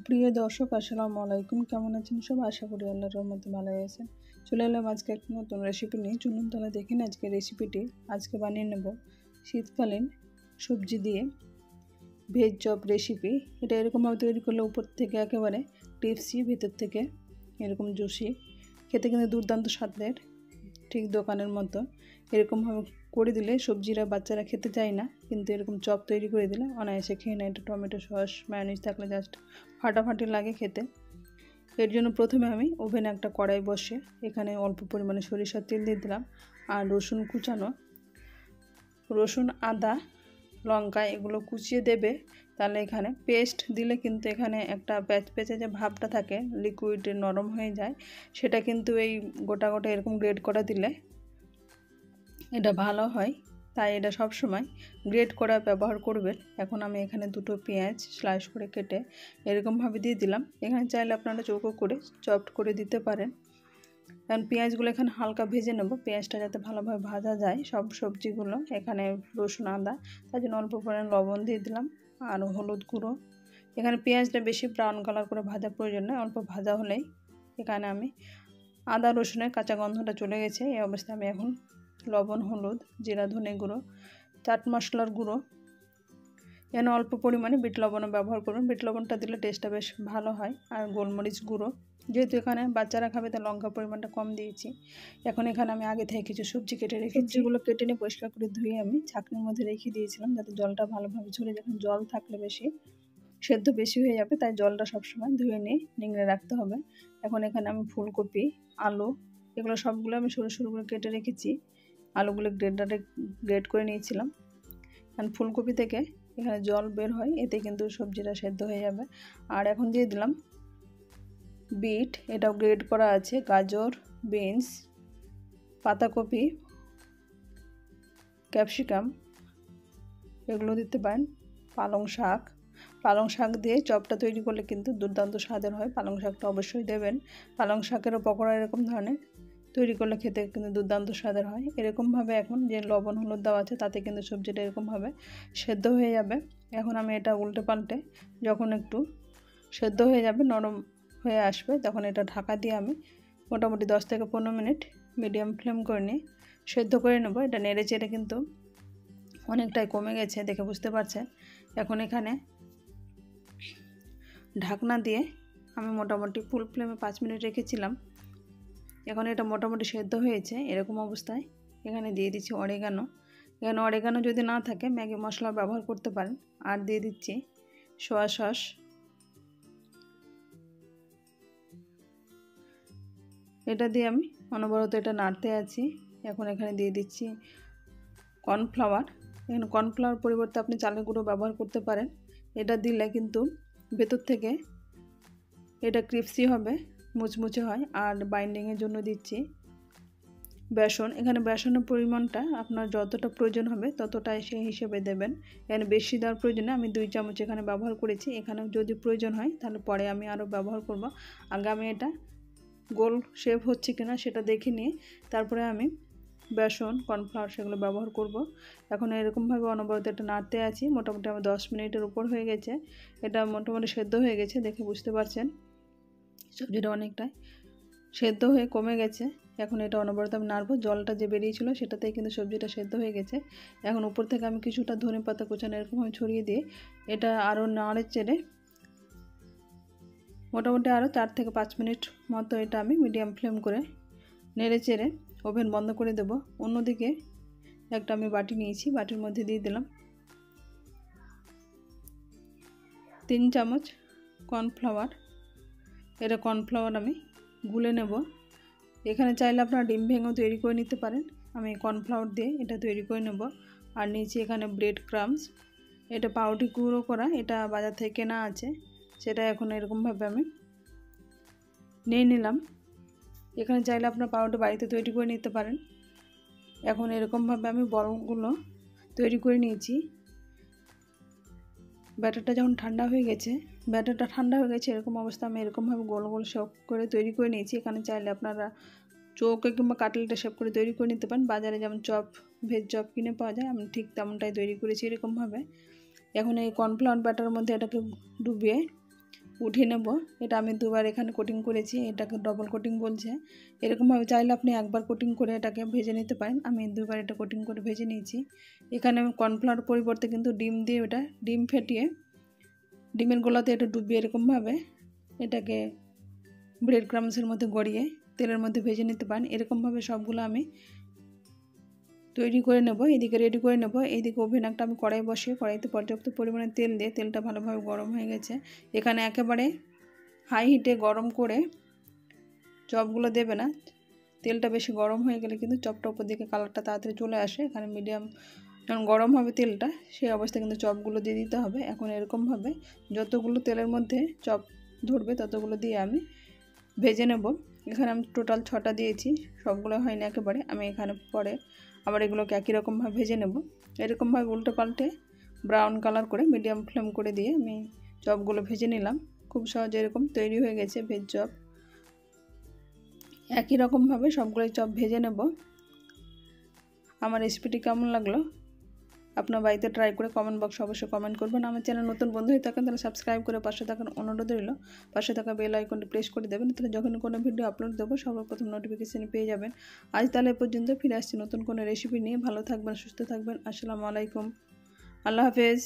প্রিয় দর্শক আসসালামু আলাইকুম, কেমন আছেন সব? আশা করি আল্লাহর রহমতে ভালো আছেন। চলে এলাম আজকে একটা নতুন রেসিপি নিয়ে। চলুন তাহলে দেখেন আজকে রেসিপিটি। আজকে বানিয়ে নেব শীতকালীন সবজি দিয়ে ভেজ চপ রেসিপি। এটা এরকমভাবে তৈরি করলে উপর থেকে একেবারে ক্রিপসি, ভেতর থেকে এরকম জুসি, খেতে কিন্তু দুর্দান্ত স্বাদের, ঠিক দোকানের মতো। এরকমভাবে করে দিলে সবজিরা বাচ্চারা খেতে চায় না, কিন্তু এরকম চপ তৈরি করে দিলে অনায়াসে খেয়ে নেয়। এটা টমেটো সস মায়োনিজ থাকলে জাস্ট ফাটাফাটি লাগে খেতে। এর জন্য প্রথমে আমি ওভেনে একটা কড়াই বসে এখানে অল্প পরিমাণে সরিষার তেল দিয়ে দিলাম, আর রসুন কুচানো, রসুন আদা লঙ্কা এগুলো কুচিয়ে দেবে। তাহলে এখানে পেস্ট দিলে কিন্তু এখানে একটা প্যাচপ্যাচে যে ভাবটা থাকে, লিকুইড নরম হয়ে যায়, সেটা কিন্তু এই গোটা গোটা এরকম গ্রেড করা দিলে এটা ভালো হয়। তাই এটা সব সময় গ্রেড করা ব্যবহার করবেন। এখন আমি এখানে দুটো পেঁয়াজ স্লাইস করে কেটে এরকমভাবে দিয়ে দিলাম। এখানে চাইলে আপনারা চৌকো করে চপড করে দিতে পারেন। কারণ পেঁয়াজগুলো এখানে হালকা ভেজে নেব, পেঁয়াজটা যাতে ভালোভাবে ভাজা যায় সব সবজিগুলো। এখানে রসুন আদা, তার জন্য অল্প পরিমাণে লবণ দিয়ে দিলাম আর হলুদ গুঁড়ো। এখানে পেঁয়াজটা বেশি ব্রাউন কালার করে ভাজা প্রয়োজন নয়, অল্প ভাজা হলেই। এখানে আমি আদা রসুনের কাঁচা গন্ধটা চলে গেছে, এই অবস্থায় আমি এখন লবণ, হলুদ, জিরা, ধনে গুঁড়ো, চাট মশলার গুঁড়ো, এখানে অল্প পরিমাণে বিট লবণও ব্যবহার করুন। বিট লবণটা দিলে টেস্টটা বেশ ভালো হয়। আর গোলমরিচ গুঁড়ো, যেহেতু এখানে বাচ্চারা খাবে তাই লঙ্কা পরিমাণটা কম দিয়েছি। এখন এখানে আমি আগে থেকে কিছু সবজি কেটে রেখে, সবজিগুলো কেটে নিয়ে পরিষ্কার করে ধুয়ে আমি ছাঁকনির মধ্যে রেখে দিয়েছিলাম, যাতে জলটা ভালোভাবে ঝরে যায়। জল থাকলে বেশি সেদ্ধ বেশি হয়ে যাবে, তাই জলটা সবসময় ধুয়ে নিয়ে নিংড়ে রাখতে হবে। এখন এখানে আমি ফুলকপি, আলু এগুলো সবগুলো আমি সরু সরু করে কেটে রেখেছি। আলুগুলো গ্রেড করে নিয়েছিলাম। কারণ ফুলকপি থেকে এখানে জল বের হয়, এতে কিন্তু সবজিটা সেদ্ধ হয়ে যাবে। আর এখন দিয়ে দিলাম বিট, এটাও গ্রেড করা আছে, গাজর, বিনস, পাতাকপি, ক্যাপসিকাম এগুলো দিতে পারেন। পালং শাক দিয়ে চপটা তৈরি করলে কিন্তু দুর্দান্ত স্বাদের হয়। পালং শাকটা অবশ্যই দেবেন। পালং শাকেরও পকোড়া এরকম ধরনের তৈরি করলে খেতে কিন্তু দুর্দান্ত স্বাদের হয়। এরকমভাবে এখন যে লবণ হলুদ দেওয়া আছে তাতে কিন্তু সবজিটা এরকমভাবে সেদ্ধ হয়ে যাবে। এখন আমি এটা উল্টে পাল্টে যখন একটু সেদ্ধ হয়ে যাবে, নরম হয়ে আসবে, তখন এটা ঢাকা দিয়ে আমি মোটামুটি 10 থেকে 15 মিনিট মিডিয়াম ফ্লেম করে নিয়ে সেদ্ধ করে নেব। এটা নেড়ে চেড়ে কিন্তু অনেকটাই কমে গেছে, দেখে বুঝতে পারছেন। এখন এখানে ঢাকনা দিয়ে আমি মোটামুটি ফুল ফ্লেমে 5 মিনিট রেখেছিলাম। এখন এটা মোটামুটি সেদ্ধ হয়েছে। এরকম অবস্থায় এখানে দিয়ে দিচ্ছি অরিগানো। এখানে অরিগানো যদি না থাকে ম্যাগি মশলা ব্যবহার করতে পারেন। আর দিয়ে দিচ্ছি সোয়া সস। এটা দিয়ে আমি অনবরত এটা নাড়তে আছি। এখন এখানে দিয়ে দিচ্ছি কর্নফ্লাওয়ার। এখানে কর্নফ্লাওয়ার পরিবর্তে আপনি চালের গুঁড়ো ব্যবহার করতে পারেন। এটা দিলে কিন্তু ভেতর থেকে এটা ক্রিপসি হবে, মুচমুচে হয়। আর বাইন্ডিংয়ের জন্য দিচ্ছি বেসন। এখানে বেসনের পরিমাণটা আপনার যতটা প্রয়োজন হবে ততটাই সেই হিসেবে দেবেন। এখানে বেশি দেওয়ার প্রয়োজনে আমি 2 চামচ এখানে ব্যবহার করেছি। এখানে যদি প্রয়োজন হয় তাহলে পরে আমি আরও ব্যবহার করব। আগে আমি এটা গোল শেপ হচ্ছে কিনা সেটা দেখে নিয়ে তারপরে আমি বেসন, কর্নফ্লাওয়ার সেগুলো ব্যবহার করব। এখন এরকমভাবে অনবরত এটা নাড়তে আছি। মোটামুটি আমার 10 মিনিটের উপর হয়ে গেছে। এটা মোটামুটি সেদ্ধ হয়ে গেছে, দেখে বুঝতে পারছেন। সবজিটা অনেকটাই সেদ্ধ হয়ে কমে গেছে। এখন এটা অনবরত আমি নাড়বো। জলটা যে বেরিয়েছিল সেটাতেই কিন্তু সবজিটা সেদ্ধ হয়ে গেছে। এখন উপর থেকে আমি কিছুটা ধনেপাতা কুচানো এরকমভাবে ছড়িয়ে দিয়ে এটা আরও নাড়ে চেড়ে মোটামুটি আরও 4 থেকে 5 মিনিট মতো এটা আমি মিডিয়াম ফ্লেম করে নেড়ে চেড়ে ওভেন বন্ধ করে দেব। অন্যদিকে একটা আমি বাটি নিয়েছি, বাটির মধ্যে দিয়ে দিলাম 3 চামচ কর্নফ্লাওয়ার। এটা কর্নফ্লাওয়ার আমি গুলে নেব। এখানে চাইলে আপনারা ডিম ভেঙেও তৈরি করে নিতে পারেন। আমি কর্নফ্লাওয়ার দিয়ে এটা তৈরি করে নেব। আর নিয়েছি এখানে ব্রেড ক্রাম্বস, এটা পাউরুটি গুঁড়ো করা, এটা বাজার থেকে কেনা আছে, সেটা এখন এরকমভাবে আমি নিয়ে নিলাম। এখানে চাইলে আপনার পাউরুটি বাড়িতে তৈরি করে নিতে পারেন। এখন এরকমভাবে আমি বড়গুলো তৈরি করে নিয়েছি। ব্যাটারটা যখন ঠান্ডা হয়ে গেছে, এরকম অবস্থা আমি এরকমভাবে গোল গোল শেপ করে তৈরি করে নিয়েছি। এখানে চাইলে আপনারা চৌকো কিংবা কাটলেটে শেপ করে তৈরি করে নিতে পারেন। বাজারে যেমন চপ, ভেজ চপ কিনে পাওয়া যায়, আমি ঠিক তেমনটাই তৈরি করেছি এরকমভাবে। এখন এই কর্নফ্লাওয়ার ব্যাটারের মধ্যে এটাকে ডুবিয়ে উঠিয়ে নেব। এটা আমি দুবার এখানে কোটিং করেছি, এটাকে ডবল কোটিং বলছে। এরকমভাবে চাইলে আপনি একবার কোটিং করে এটাকে ভেজে নিতে পারেন। আমি দুবার এটা কোটিং করে ভেজে নিয়েছি। এখানে আমি কর্নফ্লাওয়ার পরিবর্তে কিন্তু ডিম দিয়ে ওটা ডিম ফেটিয়ে ডিমের গোলাতে এটা ডুবিয়ে এরকমভাবে এটাকে ব্রেড ক্রামসের মধ্যে গড়িয়ে তেলের মধ্যে ভেজে নিতে পারেন। এরকমভাবে সবগুলো আমি তৈরি করে নেব। এদিকে রেডি করে নেব। এইদিকে ওভেন একটা আমি কড়াই বসিয়ে কড়াইতে পর্যাপ্ত পরিমাণে তেল দিয়ে তেলটা ভালোভাবে গরম হয়ে গেছে। এখানে একেবারে হাই হিটে গরম করে চপগুলো দেবে না, তেলটা বেশি গরম হয়ে গেলে কিন্তু চপটা উপর দিকে কালারটা তাড়াতাড়ি চলে আসে। এখানে মিডিয়াম যখন গরম হবে তেলটা, সেই অবস্থায় কিন্তু চপগুলো দিয়ে দিতে হবে। এখন এরকমভাবে যতগুলো তেলের মধ্যে চপ ধরবে ততগুলো দিয়ে আমি ভেজে নেব। এখানে আমি টোটাল 6টা দিয়েছি, সবগুলো হয়নি একেবারে। আমি এখানে পরে আবার এগুলোকে একই রকমভাবে ভেজে নেব। এরকমভাবে উল্টো পাল্টে ব্রাউন কালার করে মিডিয়াম ফ্লেম করে দিয়ে আমি চপগুলো ভেজে নিলাম। খুব সহজে এরকম তৈরি হয়ে গেছে ভেজ চপ। একই রকমভাবে সবগুলো চপ ভেজে নেব। আমার রেসিপিটি কেমন লাগলো আপনার বাড়িতে ট্রাই করে কমেন্ট বক্সে অবশ্যই কমেন্ট করবেন। আমার চ্যানেল নতুন বন্ধু হয়ে থাকেন তাহলে সাবস্ক্রাইব করে পাশে থাকার অনুরোধ রইল। পাশে থাকা বেল আইকনটি প্রেস করে দেবেন, তাহলে যখন কোনো ভিডিও আপলোড দেবো সর্বপ্রথম নোটিফিকেশান পেয়ে যাবেন। আজ তাহলে পর্যন্ত ফিরে আসছি নতুন কোনো রেসিপি নিয়ে। ভালো থাকবেন, সুস্থ থাকবেন। আসসালামু আলাইকুম, আল্লাহ হাফেজ।